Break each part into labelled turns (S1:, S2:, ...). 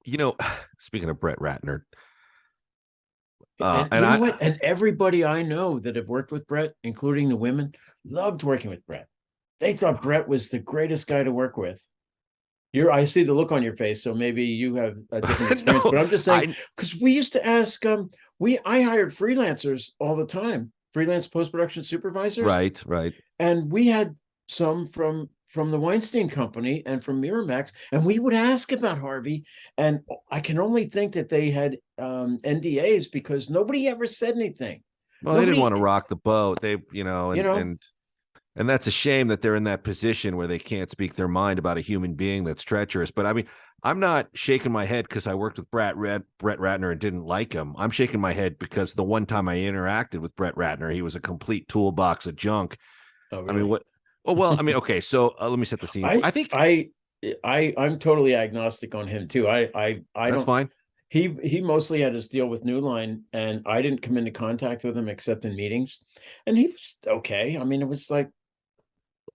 S1: you know, speaking of Brett Ratner,
S2: And
S1: and
S2: you know
S1: I
S2: what? And everybody I know that have worked with Brett, including the women, loved working with Brett. They thought Brett was the greatest guy to work with. I see the look on your face, so maybe you have a different experience.
S1: no,
S2: But I'm just saying,
S1: I
S2: because we used to ask, I hired freelancers all the time, freelance post production supervisors,
S1: right, right.
S2: and we had some from the Weinstein Company and from Miramax, and we would ask about Harvey, and I can only think that they had NDAs because nobody ever said anything.
S1: Well, they didn't want
S2: Nobody,
S1: to rock the boat. They,
S2: you know,
S1: and that's a shame that they're in that position where they can't speak their mind about a human being that's treacherous. But I mean, I'm not shaking my head because I worked with Brett Ratner and didn't like him. I'm shaking my head because the one time I interacted with Brett Ratner, he was a complete toolbox of junk.
S2: oh
S1: I mean,
S2: really?
S1: what? Oh well, I mean, okay. So let me set the scene.
S2: I
S1: I think
S2: I I'm totally agnostic on him too. I
S1: that's
S2: don't.
S1: fine.
S2: He mostly had his deal with New Line, and I didn't come into contact with him except in meetings, and he was okay. I mean, it was like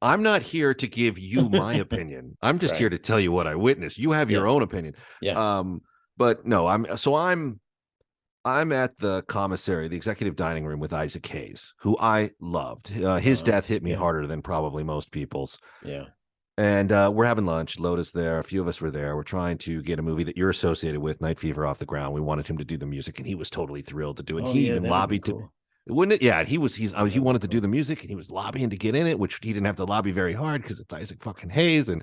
S1: I'm not here to give you my opinion. I'm just here
S2: right,
S1: to tell you what I witnessed. You have your
S2: yeah,
S1: own opinion.
S2: yeah,
S1: Um, but no, I'm at the commissary, the executive dining room with Isaac Hayes, who I loved. His death hit me
S2: yeah,
S1: harder than probably most people's.
S2: yeah.
S1: And we're having lunch. Loda's there. A few of us were there. We're trying to get a movie that you're associated with, Night Fever, off the ground. We wanted him to do the music, and he was totally thrilled to do it.
S2: Oh
S1: He
S2: yeah,
S1: even
S2: that'd have been
S1: lobbied to,
S2: cool.
S1: wouldn't it? Yeah, he
S2: That'd be
S1: wanted to do
S2: cool.
S1: the music, and he was lobbying to get in it, which he didn't have to lobby very hard because it's Isaac fucking Hayes. And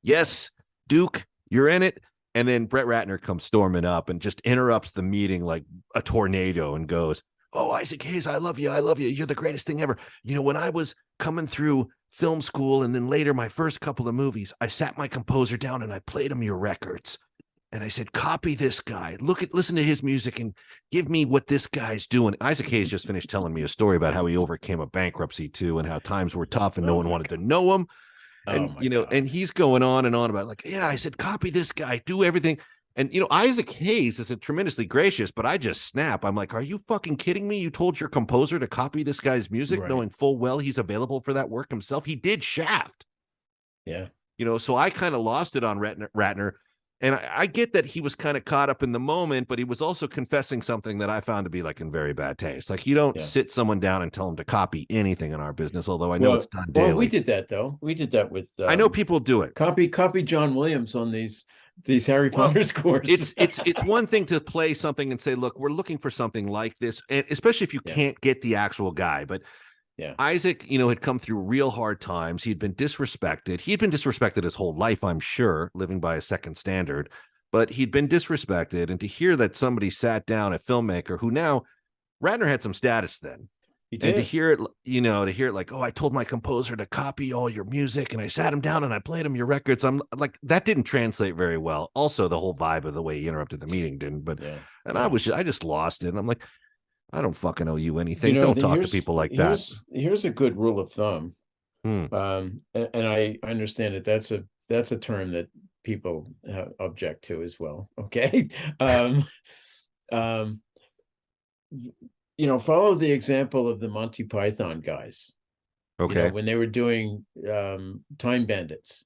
S1: yes, Duke, you're in it. And then Brett Ratner comes storming up and just interrupts the meeting like a tornado and goes, "Oh, Isaac Hayes, I love you. I love you. You're the greatest thing ever. You know, when I was coming through film school and then later my first couple of movies, I sat my composer down and I played him your records. And I said, copy this guy. Listen to his music and give me what this guy's doing." Isaac Hayes just finished telling me a story about how he overcame a bankruptcy too and how times were tough and no
S2: Oh
S1: one
S2: my
S1: wanted to
S2: god.
S1: know him.
S2: Oh
S1: And
S2: my god.
S1: and he's going on and on about like, yeah, I said, copy this guy, do everything. And Isaac Hayes is a tremendously gracious, but I just snap. I'm like, are you fucking kidding me? You told your composer to copy this guy's music,
S2: Right.
S1: knowing full well he's available for that work himself. He did Shaft,
S2: Yeah.
S1: so I kind of lost it on Ratner. And I get that he was kind of caught up in the moment, but he was also confessing something that I found to be like in very bad taste. Like you don't
S2: Yeah.
S1: sit someone down and tell them to copy anything in our business, although I know it's
S2: Well,
S1: done
S2: we
S1: daily.
S2: did that though. We did that with
S1: I know people do it.
S2: copy John Williams on these Harry
S1: Well,
S2: Potter scores.
S1: it's one thing to play something and say, look, we're looking for something like this, and especially if you
S2: Yeah.
S1: can't get the actual guy. But
S2: Yeah.
S1: Isaac, had come through real hard times. He'd been disrespected. He'd been disrespected his whole life, I'm sure, living by a second standard. But he'd been disrespected, and to hear that somebody sat down, a filmmaker who now Ratner had some status then,
S2: He
S1: and to
S2: did.
S1: hear it, to hear it like, oh, I told my composer to copy all your music and I sat him down and I played him your records. I'm like, that didn't translate very well. Also, the whole vibe of the way he interrupted the meeting didn't. But,
S2: Yeah.
S1: and
S2: Yeah.
S1: I just lost it. And I'm like, I don't fucking owe you
S2: You
S1: anything.
S2: know,
S1: Don't talk to people like that.
S2: here's a good rule of thumb.
S1: Hmm.
S2: And I understand that that's a term that people object to as well. Okay. Um, follow the example of the Monty Python guys,
S1: Okay.
S2: when they were doing Time Bandits.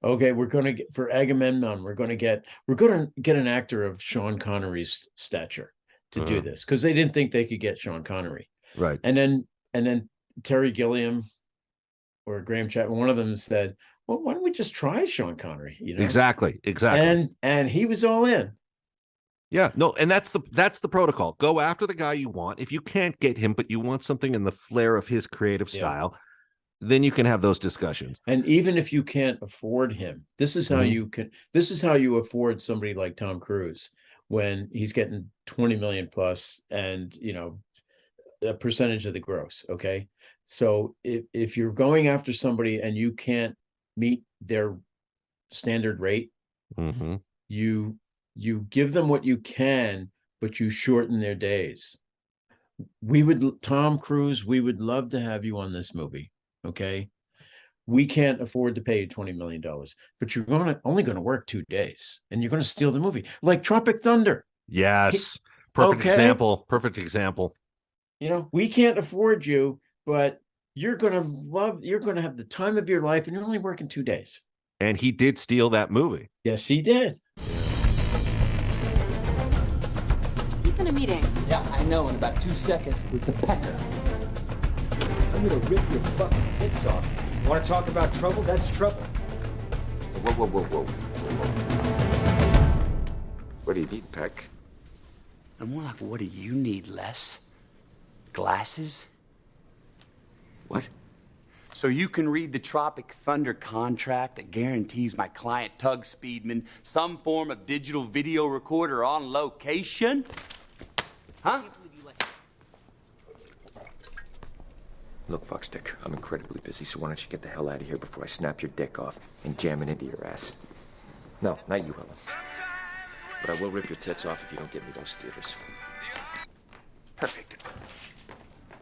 S2: Okay, we're going to get for Agamemnon, we're going to get an actor of Sean Connery's stature to do
S1: Uh-huh.
S2: this because they didn't think they could get Sean Connery.
S1: Right.
S2: And then Terry Gilliam or Graham Chapman, one of them said, "Well, why don't we just try Sean Connery?"
S1: Exactly. Exactly.
S2: And he was all in.
S1: Yeah. No. And that's the protocol. Go after the guy you want. If you can't get him, but you want something in the flair of his creative
S2: Yeah.
S1: style, then you can have those discussions.
S2: And even if you can't afford him, this is how
S1: Mhm.
S2: you afford somebody like Tom Cruise when he's getting 20 million plus and a percentage of the gross. Okay. So if you're going after somebody and you can't meet their standard rate,
S1: Mm-hmm.
S2: you give them what you can, but you shorten their days. Tom Cruise, we would love to have you on this movie. Okay. We can't afford to pay you $20 million, but you're only going to work 2 days and you're going to steal the movie like Tropic Thunder.
S1: Yes. Perfect
S2: Okay.
S1: example. Perfect example.
S2: We can't afford you, but you're going to have the time of your life and you're only working 2 days.
S1: And he did steal that movie.
S2: Yes, he did.
S1: Yeah.
S3: in a meeting.
S4: Yeah, I know, in about 2 seconds with the pecker. I'm gonna rip your fucking tits off.
S5: You wanna talk about trouble? That's trouble.
S6: Whoa. What do you need, Peck?
S4: And more like, what do you need, Les? Glasses?
S6: What?
S4: So you can read the Tropic Thunder contract that guarantees my client, Tug Speedman, some form of digital video recorder on location? Huh?
S6: Look, Fuckstick, I'm incredibly busy, so why don't you get the hell out of here before I snap your dick off and jam it into your ass? No, not you, Helen. But I will rip your tits off if you don't get me those theaters.
S4: Perfect.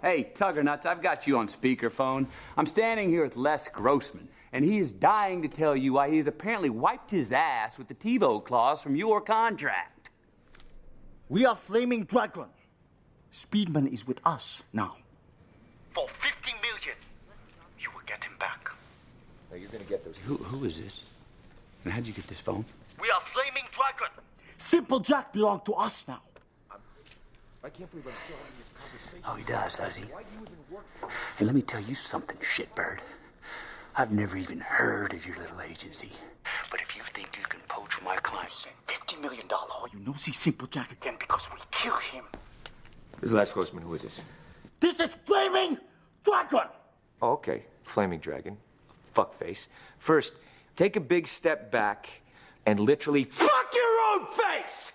S4: Hey, Tugger Nuts, I've got you on speakerphone. I'm standing here with Les Grossman, and he is dying to tell you why he has apparently wiped his ass with the TiVo clause from your contract.
S7: We are Flaming Dragon. Speedman is with us now. For 50 million, you will get him back.
S6: Now you're gonna get those.
S4: Who is this? And how'd you get this phone?
S7: We are Flaming Dragon. Simple Jack belongs to us now.
S6: I can't believe I'm still having this conversation.
S4: Oh, he does he? Hey, let me tell you something, shitbird. I've never even heard of your little agency. But if you think you can poach my client...
S7: $50 million. You know see Simple Jack again because we kill him.
S6: This is Les Grossman. Who is this?
S7: This is Flaming Dragon.
S6: Oh, okay. Flaming Dragon. Fuckface. First, take a big step back and literally fuck your own face!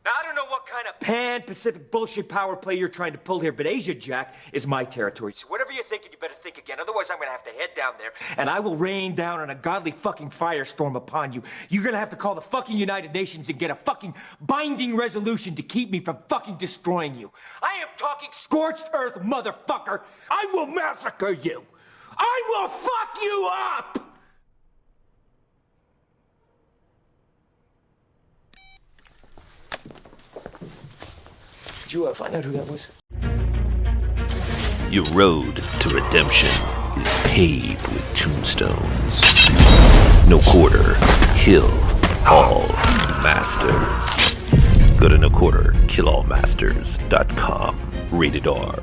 S6: Now, I don't know what kind of pan-Pacific bullshit power play you're trying to pull here, but Asia Jack is my territory. So whatever you're thinking, you better think again. Otherwise, I'm going to have to head down there, and I will rain down on a godly fucking firestorm upon you. You're going to have to call the fucking United Nations and get a fucking binding resolution to keep me from fucking destroying you. I am talking scorched earth, motherfucker. I will massacre you. I will fuck you up! Did you find out who that was?
S8: Your road to redemption is paved with tombstones. No quarter, kill all masters. Go to noquarterkillallmasters.com. Rated R.